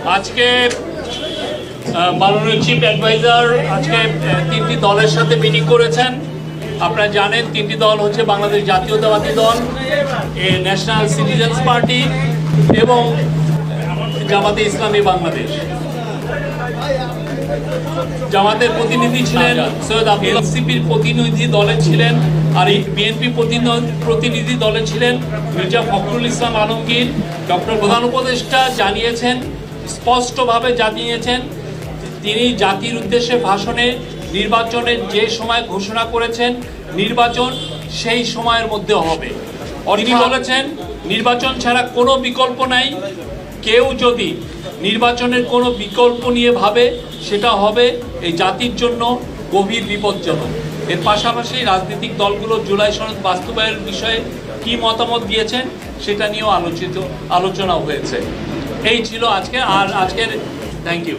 আজকে মাননীয় chief adviser আজকে তিনটি দলের সাথে মিটিং করেছেন। আপনারা জানেন তিনটি দল হচ্ছে বাংলাদেশ জাতীয়তাবাদী দল, ন্যাশনাল সিটিজেন্স পার্টি এবং জামাতে ইসলামী বাংলাদেশ। জামাতের প্রতিনিধি ছিলেন সৈয়দ আব্দুল এনসিপির প্রতিনিধি দলে ছিলেন, আর বিএনপি প্রতিনিধি দলে ছিলেন মির্জা ফখরুল ইসলাম আলমগীর। ডক্টর প্রধান উপদেষ্টা জানিয়েছেন, স্পষ্টভাবে জানিয়েছেন তিনি জাতির উদ্দেশ্যে ভাষণে নির্বাচনের যে সময় ঘোষণা করেছেন নির্বাচন সেই সময়ের মধ্যে হবে। তিনি বলেছেন নির্বাচন ছাড়া কোনো বিকল্প নাই, কেউ যদি নির্বাচনের কোনো বিকল্প নিয়ে ভাবে সেটা হবে এই জাতির জন্য গভীর বিপজ্জনক। এর পাশাপাশি রাজনৈতিক দলগুলো জুলাই সনদ বাস্তবায়নের বিষয়ে কি মতামত দিয়েছেন সেটা নিয়েও আলোচনা হয়েছে। এই ছিল আজকে। আর আজকের থ্যাংক ইউ।